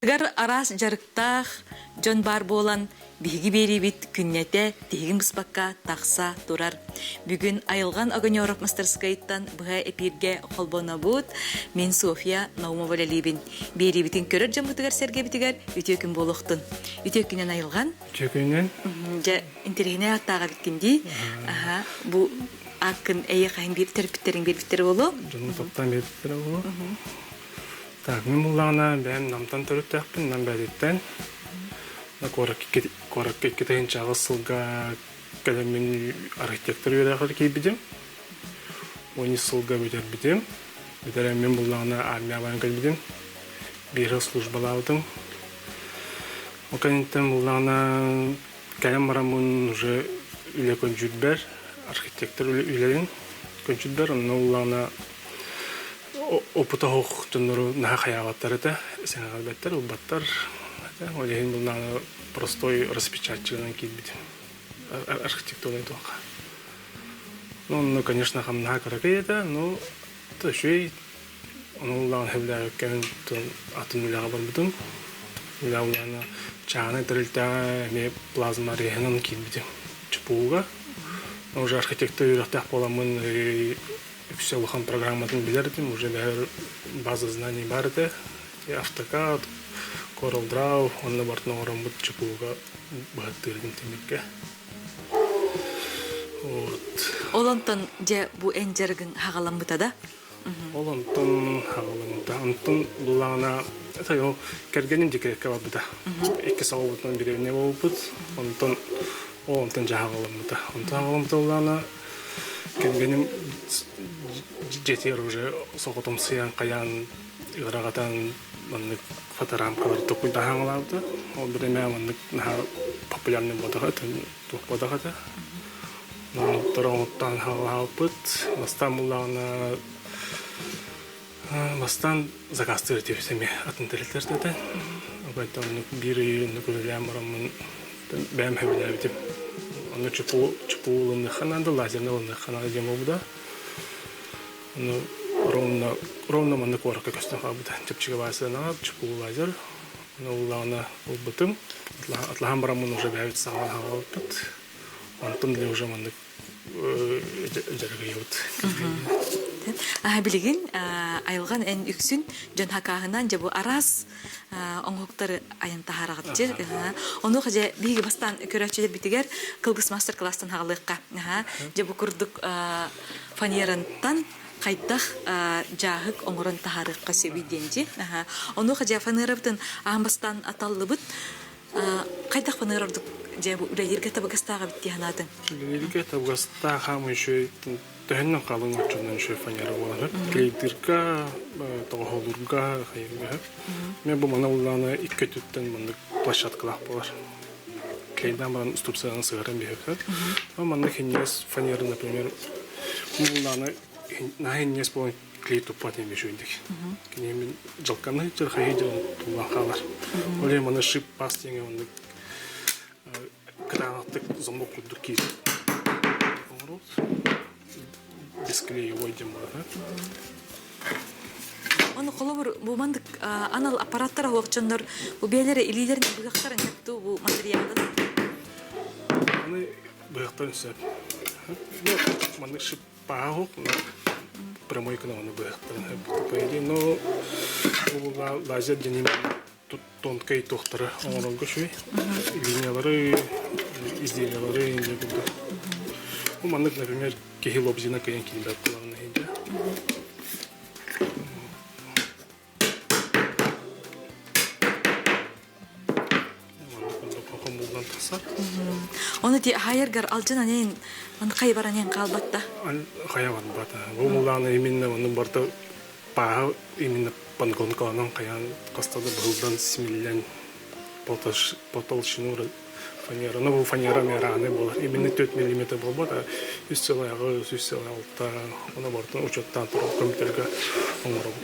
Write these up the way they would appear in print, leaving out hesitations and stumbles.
Тыгар арас жарыктах жон бар болан биги берибит күннете тегин быспакка такса турар. Бүгүн айылган огонёров мастерскайттан быга эпирге холбонобут. Мен София Наумова-Лалибин. Берибитин көрөр жамытыгар серге битигер үтөкүн болохтун. Үтөкүнөн айылган. Үтөкүнөн. Же интерегине аттага биткенди. Аха, бу акын эйе кайын бир терпиттерин бербиттер болу. Жонун топтан бербиттер болу. Так, мен буллана ben намтан төрөттөкпүн, нам бәдеттен. Корак кетейин чагысылга калемин архитектор үйрәгәр кибидим. Оны сылга бедер бидим. Бедер мен буллана армия баран калбидим. Бир службалаудым. Оканитен буллана калем марамын уже үле конжутбер, архитектор үлелин конжутбер, оны буллана опыта хох жонору на хаяваттар это, сен албеттер, улбаттар. Олеген булнаны простой распечатчигынан кийбит. Архитектура тока. Ну, конечно, хамна каракайда, но то шей он лан хевля кен тон атын лага барбытым. Лаулана чана трилта ме плазма регенан кийбит. Чпуга. Уже архитектура так поламын все лохан программатын билердим, уже база знаний барда. Автокад Coral Draw, он на бортно рамбут чепуга бахтырдым темекке. Вот. Олонтон же бу энжерген хагаламбыта да? Олонтон хагаламбыта. Антон булана это yo кергенин дикерке бабыта. Эки сабытын бирене болбут. Олонтон жагаламбыта. Онтон хагаламбыта булана кергенин жетер уже сокотом сыян каян играгатан маннык фоторамкалар токуйда хаңаларды. Ол биреме маннык популярный бодагат, бодагата. Но тороңоттан хаңалапыт, бастан буллана бастан закастыр тепсеме атын телтерден. Обайта оны бир үйүнү көрөлөм барамын. Бәм хәбиләр дип. Аны чупулыны хананда лазерны ханада демобуда. Ну ровно манны корка көстөн кабыда. Чепчиге басына чупул лазер. Ну улана улбытым. Атлахан барамын уже бәвит саган хавалпыт. Антон для уже манны жаргыйыт. Билигин айылган эн үксүн жон хакагынан же бу арас оңоктор айын тахарагат же. Ону хаже биги бастан көрөчүлөр битигер кылгыс мастер класстан хагалыкка. Же бу курдук фанерантан кайдах жагык оңорон тахарыкка себиденди. Ону хаже фанераптын амбастан аталлыбыт кайдах фанерардык же бу үлегерге табагастага битти ханатын. Үлегерге табагастага хамы шөй тәһәннән калын очыннан шөй фанера булар. Клейдирка, тохолурга хайга. Мен бу мана улланы икке төттен мондый площадкалар булар. Клейдан баран уступсадан сыгырын бехер. Мана хенес фанера, например, улланы нахенес бу клей тупат эми шөйдик. Кинемен жалканы жер хайдын тулахалар. Оле мана шип пас деген мондый гранаттык замок кудурки. Дисклей ойдем бар. Оны колобур бу мандык анал аппараттар окчондор бу белере илилерин быгактарын кепту бу материалды. Аны быгактарын сөп. Мандык шип паахок, прямой каналны быгактарын кепту пойди, но бу лазер деним тут тонкой тохтары оңорго шүй. Линиялары, изделиялары инде булду. Бу мандык, например, кехилобзина каян киндер куларына инде. Оны ди хайыргар алжына нен ман кайбара нен калбатта. Каябан бата. Бу муланы именно оның барда паа именно пангонкаланан каян кастады булдан симиллен потолщину фанера. Ну, фанера мераны было. Именно 4 мм было, а үстел аяғы, үстел алта, оны бартын учеттан тұрып компьютерге оңырып.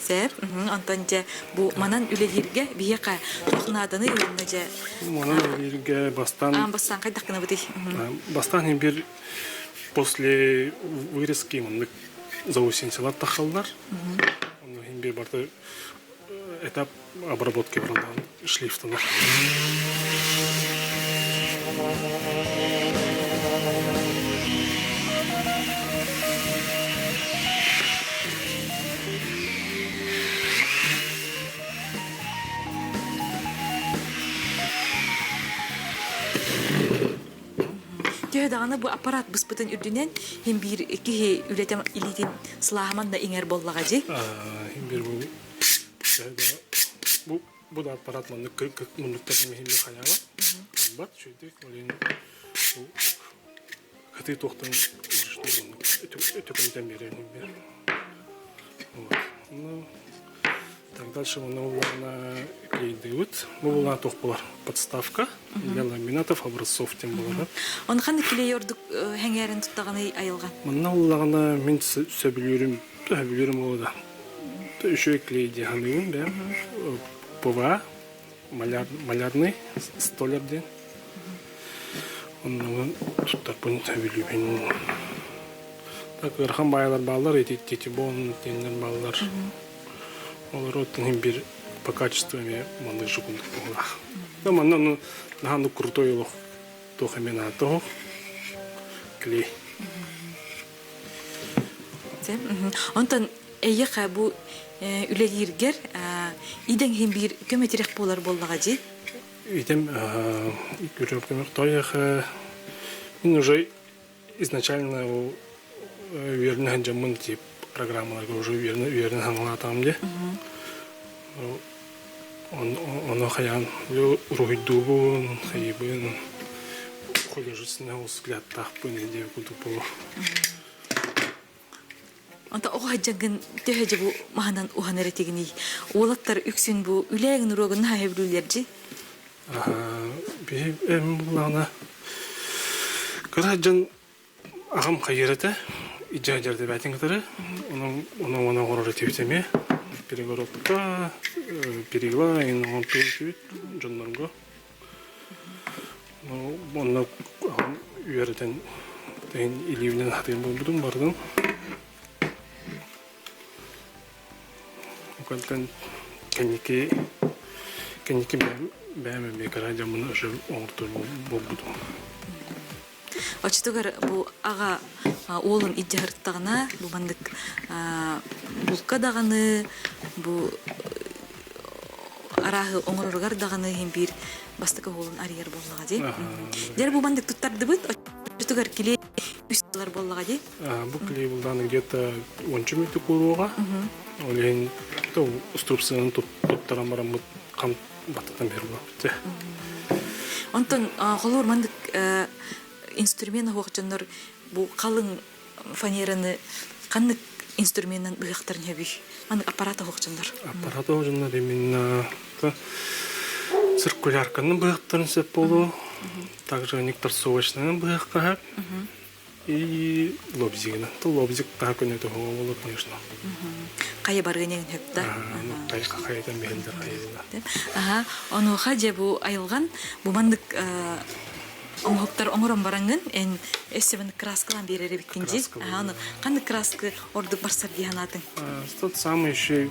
Сәп, антон же бу манан үлелерге бияқа тоқынадыны үйінна же? Манан үлелерге бастан... Бастан қайдақ кіна бұды? Бастан бір после вырезки заусенсилар тақалдар. Оны бір барды этап обработки бардан шлифтанар. Тёһө даганы бу аппарат быспытын үрдүнен хем бир кихи үлетем илитин сылаһаман да иңер боллага жи. Бир бу да аппарат маны мунуктар мехим бир хаяла. Бат шөйдек олен бу хаты токтон өтөкөнтен берем бир. Вот. Ну так дальше мы на клейдыут. Мы была тохпалар подставка для ламинатов образцов тем было. Он ханды киле йордук хәңәрен туттаганы айылган. Мына уллагына мен сөбүлөрүм олда. Еще клейди ханым да. ПВА малярный столярден. Он туттак бун сөбүлүбүн. Так архан байлар баллар эти бон тендер баллар. Олар оттан бир по качеству маны жукундук була. Да манна наханду крутой лох тохамена то клей. Онтан эйе бу үлелиргер иден хем бир көмөтерек болар боллага жи. Идем көрөп тояха. Мен уже изначально верно жамын тип программаларга уже верно хангылатам де. Он хаян рухидубун хайбын художественный взгляд тахпын де кутупу. Онта охаҗагын төһәҗе бу маһанан уханеретигини. Улаттар үксүн бу үләгин рогын хайбрүләрҗи. Би булана. Караҗан агам хайрата иҗаҗарды бәтингәре. Оны горор итүтеме. Перегородка, переглайн, он пишет, Джоннанго. Ну, он уверен, или в ненахтен будем бардом. Контент, коньки, бәм бекара мы уже ортон буду. Очтугар бу ага олын иҗарттагына бу бандык булка даганы бу арагы оңороргар даганы хем бир бастык олын арьер боллага ди. Дер бу бандык туттарды бит. Очтугар киле үстүлөр боллага ди. Бу клей булдан где-то 10 минут куруга. Олен то струпсын туттарам барам кам баттан бербапты. Онтон холор мандык инструмент хоқчандар бу калың фанераны кандык инструментен быяктарын хеби. Аны аппарата хоқчандар. Аппарата хоқчандар именно циркулярканы быяктарын сеп болу. Также некторсовочный быякка и лобзигина. То лобзик так не то болу, конечно. Кая баргынен хепта. Кайдан бендер кайда. Ага, оны хаҗа бу айылган бу мандык оңоктар оңорон барангын эн эсебин краскалан берери биткинжи. Аны кандай краска ордук барсар диянатын. Тот самый еще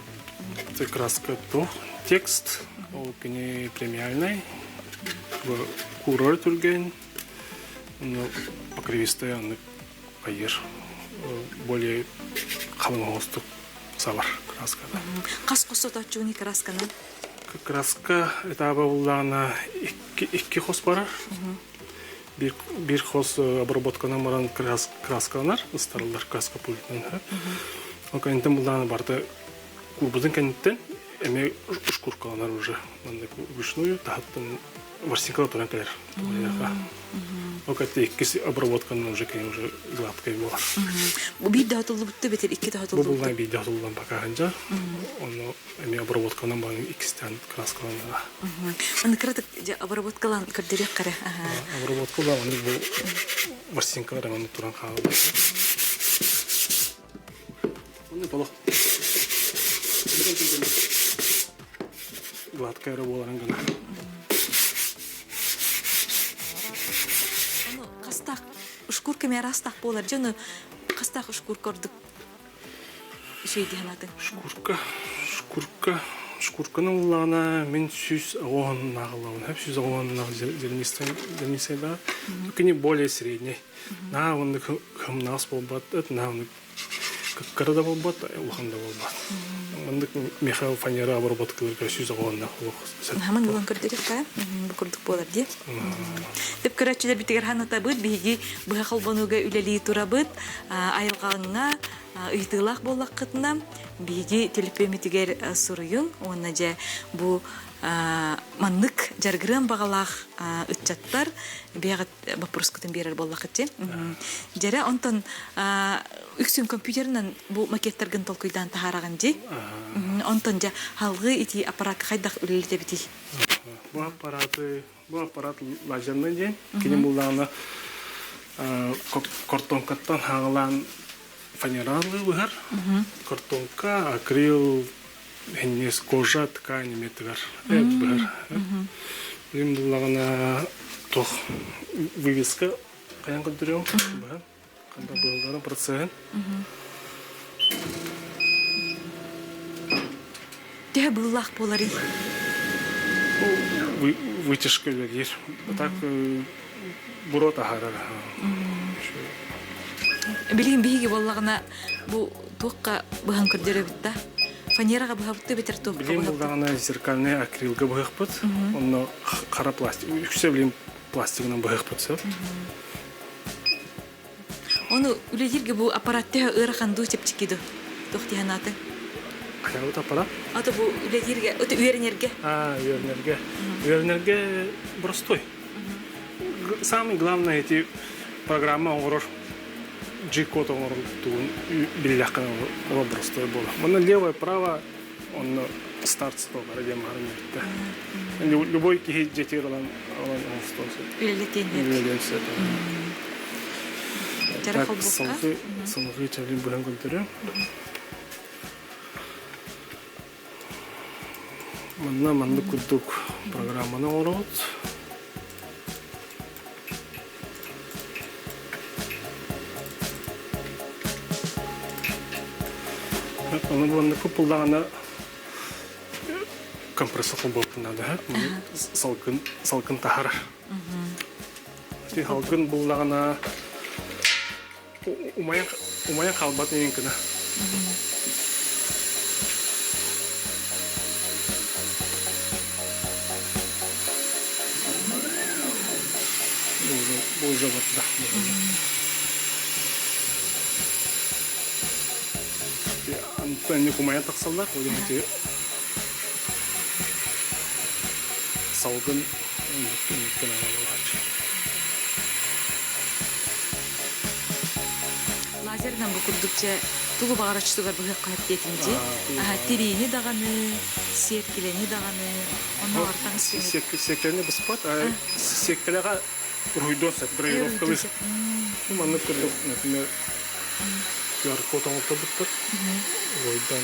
краска то текст, ол кене премиальный. Курор турген, но покривистая, он поешь более холмостук савар краска. Каскусо тачуни красканы. Краска это была на икки хос пара. Bir хос обработканы маран краскалар, старылар краска пультын. О кенттен булдан барды курбузын кенттен эме ушкуркалар уже. Мындай вручную тахаттан варсинкала туран келер. О катты икки обработканы уже кен уже гладкой была. Бу бир да атылды бутты бетер икки да атылды. Бу булган бир да атылган баканча. Оны эме обработканы барын иккистен краскалар. Аны кратык обработкалан кырдырык кара. Обработкалар аны бу варсинкалар аны туран калды. Оны толық. Гладкая боларын гана. Аны кастак ушкурка мерастак болар. Жаны кастак ушкурка ордук. Шей диянатын. Шкурка шкурканың уллана мен сүз оғын нағылауын, хәп сүз оғын нағыл зернисайда, күні более средний. На онды кім нағыс болбат, на онды кыққарада болбат, улханда болбат. Мындық Михаил Фанера обработкаларға сүз оғын нағылауын. Хаман болан көрдерек қа, бұл күрдік болар де. Деп көрәтшілер бітігер ханата бұд, бігі бұға қалбануға үлелі тұра бұд, айылғаныңа ыйтылақ болақ қытына, биги телепеметигер суруйун, онна же бу маннык жаргырын бағалақ үтчаттар, биягат вопроскатын берер болақ етте. Жара онтон үксін компьютерінен бу макеттерген толкуйдан тахараған же. Онтон же халғы ити аппарат қайдақ үлеліде біти. Бу аппарат лазерный же, кені бұлдағына картонкаттан хағылан фанералы выгар, картонка, акрил, хеннес, кожа, ткань, метгар. Выгар. Им булагана тох вывеска, каян кадырем, когда был процент. Де буллах полари. Вытяжка легир. Так бурота харара. Билгин биги боллагына бу туққа быхан көрдөрө битта. Фанераға быхапты бетер туққа быхапты. Билгин боллагына зеркальный акрилга быхапты. Онно қара пластик. Үксе билгин пластигынан быхапты. Оны үлелерге бу аппаратты ыраханду тепчикиду. Тоқти ханаты. Қаяут аппарат? Аты бу үлелерге, өті үйерінерге. Үйерінерге. Үйерінерге простой. Самый главный эти программа оңғырыр. G-код оңғырыр білляққан оңғырыр простой болды. Мұны левое, право, он старт столға радио мағарым етті. Любой кихи жетер алан оңғырстолсы. Үлелетенер. Так, сылғы чәлін бұған көндірі. Манды күрдік программаны оңғырыз. Оны бұланда көп бұлдағана компрессор болып бұнады. Салқын тахар. Салқын бұлдағана умаян қалбатын енкіні. Бұл жабатыда. Они кумая таксалдар, вот эти салгын лазердан бұл күрдікче туғы бағарачысуғар бұғы қайып детінді. Терейіні дағаны, сеткелені дағаны, оны артан сүйені. Сеткелені бұспат, сеткелеға руйдон сәт, драйвировкалы. Маны күрдік, например, QR-код оңылта бұттыр. Ойдан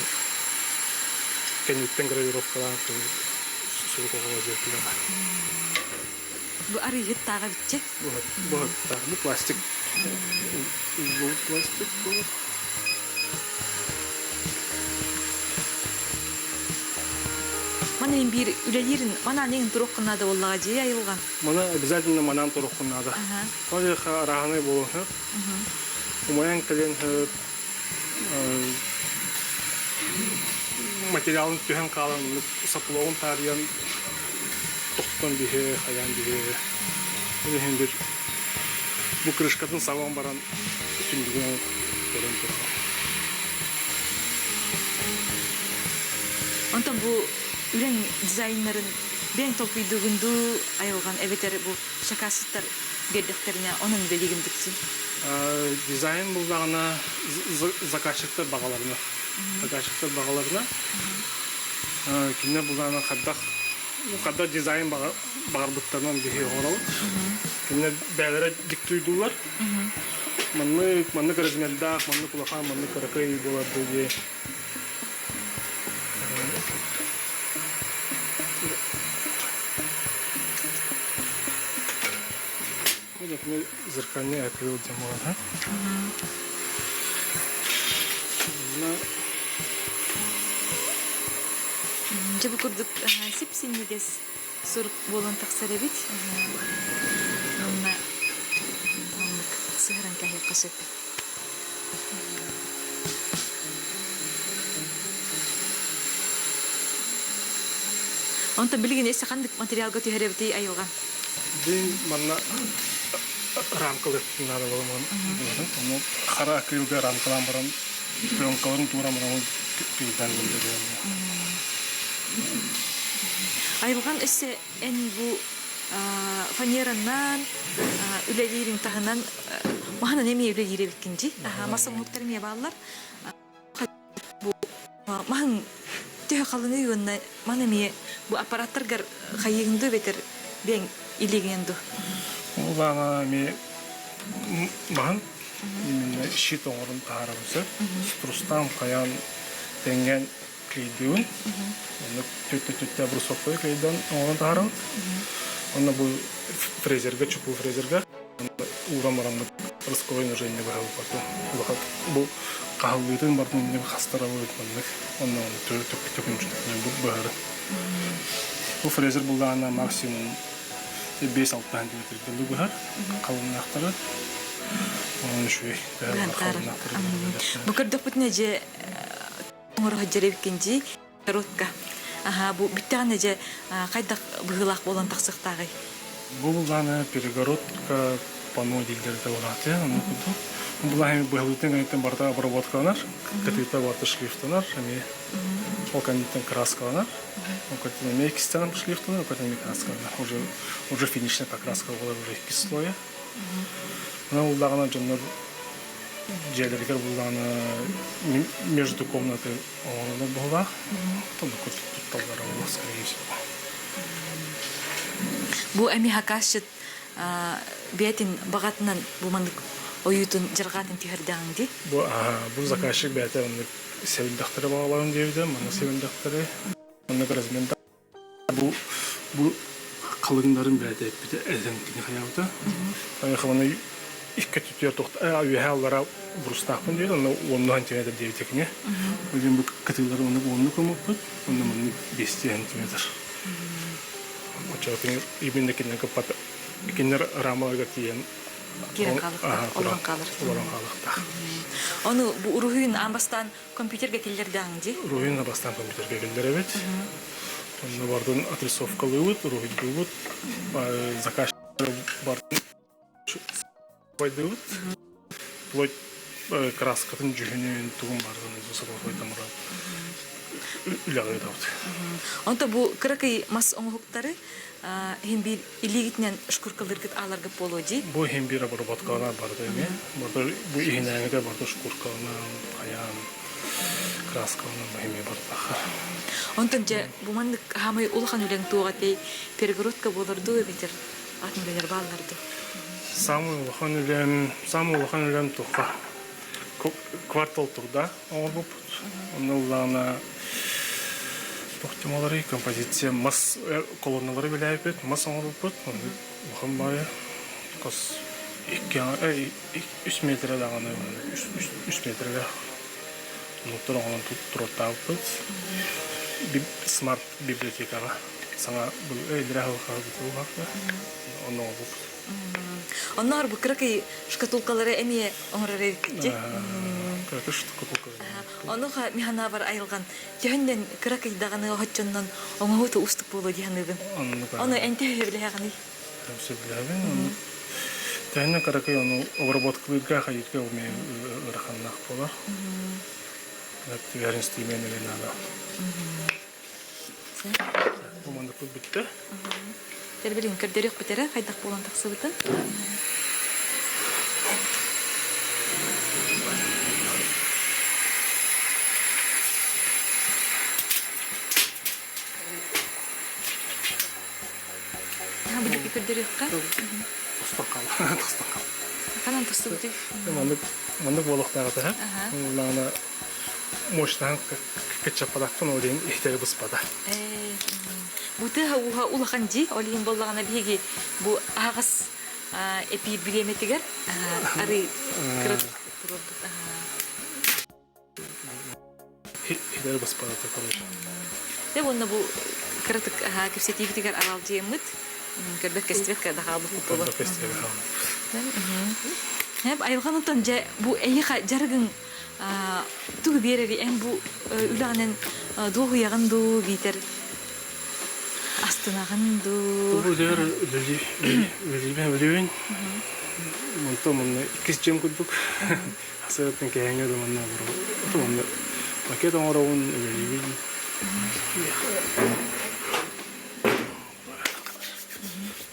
кәнеттен гравировкалар сұлық оғыла зеркілер. Бұл ары ет тағы бітче? Бұл тағы, бұл пластик. Бұл пластик бұл. Мана ең бір үлелерін, мана нең тұрық қынады олаға жей айылған? Мана обязательно манан тұрық қынады. Олеға арағаны болу. Умаян кәлен материалын түйен қалан, сапылауын тариян тоқтан бейе, қаян бейе. Олеген бір бұл крышкатын сауан баран түндігін көрін тұрған. Онтан бұл үлен дизайнерін бен толпүйдігінді айылған әветері бұл шакасыттар бердіктеріне оның белегіндіксін? Дизайн бұл бағына заказчиктер бағаларына. Заказчиктер бағаларына. Кенне бұл бағына қадда дизайн бағарбыттарынан бейе оңыралы. Кенне бәлері диктүйдулар. Манны размердақ, манны құлақан, манны қарақай болады де. Например, зеркальный акрил демона. Жабы курдук сипсиннигес сурук болон таксар эбит. Онна сыгыран кахи кашып. Онта билген эсе кандык материалга түйөрөбүти айылган. Дин манна рамкалык надо болман. Оны кара акрилга рамкалан баран пленкаларын тура баран пейдан болдырган. Айылган эсе эн бу фанеранан үлелерин тагынан махана неме үлелере биткинжи. Маса муттар ме баллар. Бу махан түйө калыны юнна манами бу аппараттаргар хайыгынды бетер бен илегенду. Улана ми махан именно щит оңорун таарабысы. Струстам каян тенген клейдүүн. Оны төттө брусоктой клейден оңорун таарабы. Оны бу фрезерге, чупу фрезерге урамарамды раскроен уже не бахал потом. Бу кахалбытын бардын не хастарабы өтмөндүк. Оны төкүнчүлүк бу бары. Бу фрезер булгана максимум 5-6 сантиметр дылы бахар. Калынактары. Оны шуй. Бу кырдык бүтүнө же оңорго жеребикинжи ротка. Бу биттен же кайдак быгылак болон таксыктагы. Бу булгана перегородка пано дилдерде болаты. Аны куту. Булгана быгылытын гайтын барда обработкалар, катыта барда шлифталар, ами оканитен краскалар. Окатен мейкистен шлифталар, окатен краскалар. Уже финишная покраска была уже в кислое. Но булгана жоннор жерлерге булгана между комнатой оңорунда булгак. Тону тутталар болот, скорее всего. Бу эми хакашыт бетин багатынан бумандык оютун жаргатын тихердаңди. Бу заказчик бетин севилдактары багаларын дебиде, мана севилдактары. Мана размерда бу калыгындарын бете бите элден кини хаябыта. Аяханы икки түтөр токта авиалара брустакпын дейт, аны 10 сантиметр дебитекне. Өзүн бу катылары оны 10 көмөкпүт, аны мына 5 сантиметр. Очоотын ибинде кинен капат кинер рамаларга тиен кирен калыкта, олон калыкта. Оны бу уруйун амбастан компьютерге келдердаңди. Уруйун амбастан компьютерге келдеребит. Оны бардын отрисовкалыбыт, уруйун кылбыт, заказчик бардын койдубут. Плоть краскатын жүгүнүн тугун бардын өзү койдумура. Үлөгөйдөт. Онто бу кыракай мас оңуктары хим бир илигитнен шкуркалыргыт аларга болоди. Бу хим бир обработкалар барды эме. Бу ихнеге барды шкуркалар, аян краскалар бу барды. Онтон же бу мандык хамай улхан үлең тугатей перегородка болорду бетер атмылер балларды. Самый улхан үлем туха. Квартал турда оңор оны улана тохтималары композиция мас колонналары билайбет, мас оңор бут. Улхан бая кос 3 метр даганы 3 метрге нуттар оңон туруттабыт. Смарт библиотекага саңа бул элдер халкы оны бут. Оннар бу кыракай шкатулкалары эми оңорары кетти. Кыракай шкатулкалары. Онуга михана бар айылган. Жөндөн кыракай даганы хоччоннон оңогута устук боло дигенбин. Оны энте билегени. Сөйләбен. Тәһенне кыракай оны обработкаларга хайытка уме раханнак болар. Верен стимен надо. Команда кул битте. Тербелин кырдырык битере кайдак болгон таксыбытын. Бу кырдырыкка. Тостакал. Канан тостубуты. Мандык болохтага та. Улана мощтан качападактан олен ихтери буспада. Буты хауха улаханжи олин боллагана биги бу агас эпи биреметигер ары кырып турду. Ихтери буспада та короче. Те онна бу кратык кепсетивитигер арал жемит. Көрбек кестебек да халбы куполу. Хеп айылганытан же бу эйха жаргын тугу берери эм бу үланен догу ягынду битер. Астынагынду. Bu der ölüben. Montomun ikizcem kuduk. Hasatın kehenge de manna var. Monda. Paket oranın ölüben.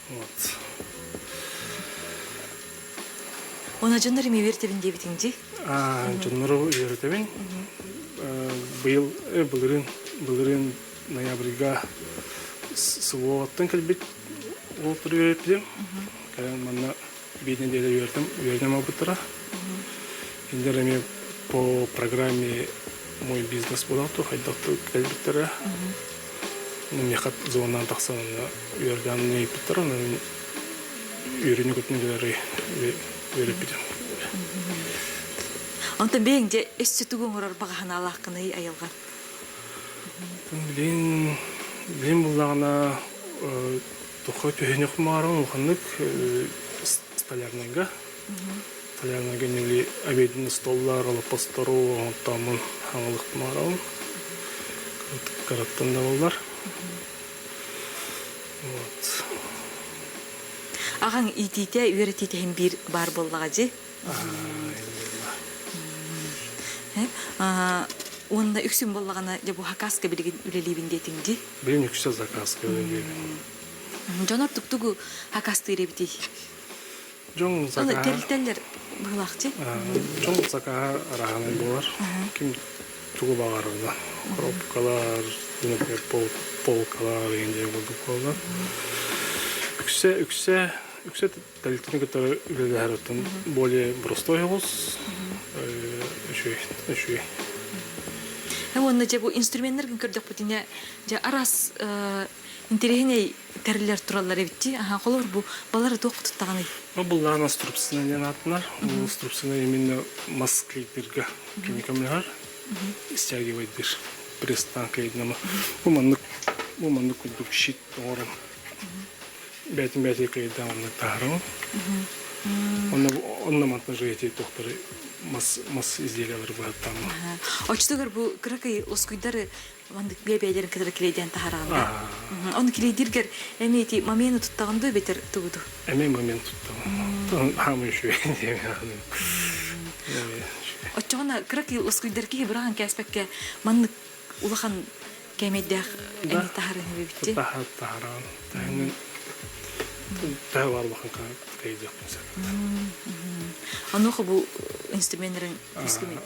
Вот. Ona jönleri mi vertebin debitинji? Жоннору үйрөтөбүн. Былырын ноябрга сывооттан келбит олтур үйрөтүм. Каян мана беден деле үйрөтөм абытыра. Индер эми по программе мой бизнес болату хайдакту келбиттера. Мехат зонан таксана үйрөтөм нейпиттера. Үйрөнү көтүнүлөрү үйрөтүм. Онтан бейинже өссү тугун орор багана алаккыны айылган. Билим буллагына тухай төхөнөк марым уханнык столярныйга. Столярныйга нели обеденный столлар, лопастору, тамын хаңылык марым. Караттанда болар. Вот. Аган итите үйрөтите хем бир бар боллага же. Онда үксүн боллагана же бу хакаска билген үлелибин детиңди. Билим үксө заказка билим. Жонор туктугу хакасты иребити. Жон Аны зака. терилтелер булакчы. Жон зака араганы болар. Ким тугу багарында. Коробкалар, например, полкалар дегенде болду. Үксе терилтени которые үлелер более простой голос. Еще. Онда же бу инструменттерин көрдөк бутине же арас интерегине терилер туралар эбитти. Колор бу балары токтуттаганы. Булларына струбсына атнар. Бул струбсына именно масклейперга кинекамлар. Стягивайдыр. Престанкайднама. Бу мандык кудук щит орын. Бәтин кайдан таарым. Онна мантна жети тохтары мас изделиялар бар там. Очтугар бу кракай оскуйдары мандык бебелерин кедер клейден таараганда. Оны клейдиргер эмети моменту туттаганда бетер тугуду. Эме момент туттаган. Хамы şu. Оччогона кракай оскуйдарки бираган каспекке мандык улахан кемеддах эми таарын бебитти. Тааран. Таңын таварлахын кайдык. Ануха бу инструменттерин искеме.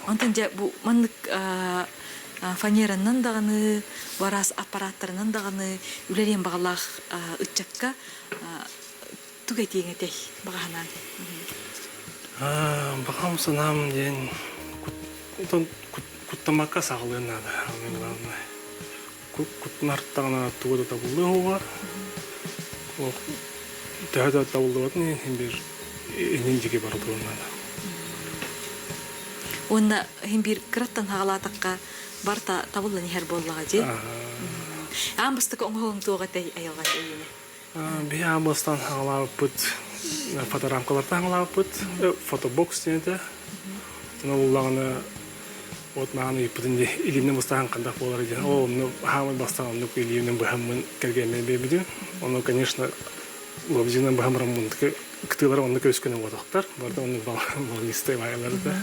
Антан же бу мандык фанеранан даганы, барас аппараттарынан даганы үлерен багалах ытчакка тугай теңетей баганан. Багам санам ден куттамакка сагылына да. Главное. Кутнарттагына тугуда табылууга. Тәһәдә табылуатны бир энендиге бардыгына. Онда хем бир краттан хагалатакка барта табылган һәр боллага же. Амбыстык оңгоң тугатай аялган дейне. Би амбастан хагалапыт фоторамкалардан хагалапыт фотобокс дете. Ноллагына вот маны ипдинде илимне бастан кандай болар экен. О, хамы бастан ну илимне бахамын кергенмен бебиди. Оно, конечно, лобзинен бахамрамын кытылар онны көскөнө бодоктар. Барда оны балистай байларды.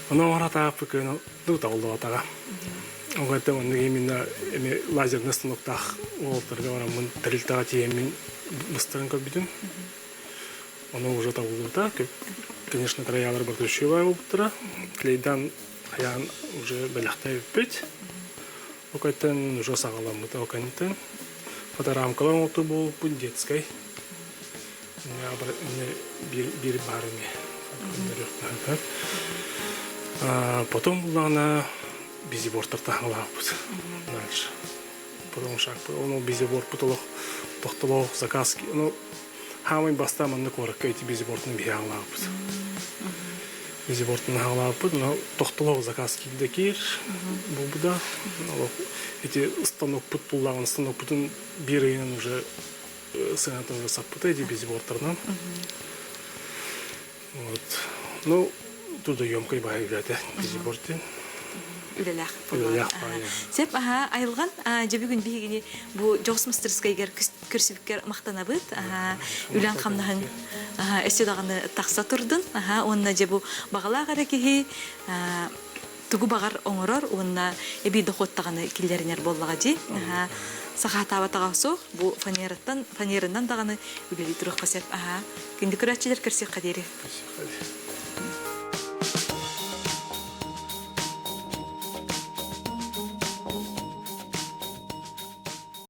Оно арата пыкын ду табылды атага. Огата онны именно эме лазерный станоктах олтырга барамын терилтага тиемин быстырын көбүдүм. Оно уже табылды да. Конечно, краялар бар төшөбай болуптура. Клейдан хаян уже белахтай бит. Окайтан уже сагаламы та окантан. Фоторамкалар оту бол детской. Бир барыми. Потом булана бизибордтар таңлаппыз. Дальше. Потом шаг. Оно бизиборд потолок тохтолок заказки. Ну, хамы бастаманны коракка эти бизибордны биялаппыз. Визибортын хагалаппыт, но тохтолог заказ кийдекир. Бу да. Эти станок пут пуллаган станок путун бирейин уже сенатон жасаппыт эти визиборттардан. Вот. Ну, туда емкой байгат визиборты. Үлеләх. Үлеләх бай. Сеп айылган жебүгүн бигини бу жогс мастерскайгер көрсүбүккер мактанабыт. Үлән хамнаһын эсседаганы такса турдун. Онна жебу багала гаракеһи тугу багар оңорор, онна эби дохоттаганы киллеринер боллага жи. Сахатаба тагасо бу фанерынан даганы үлели турукка сеп. Кинди көрәчилер керсек кадери.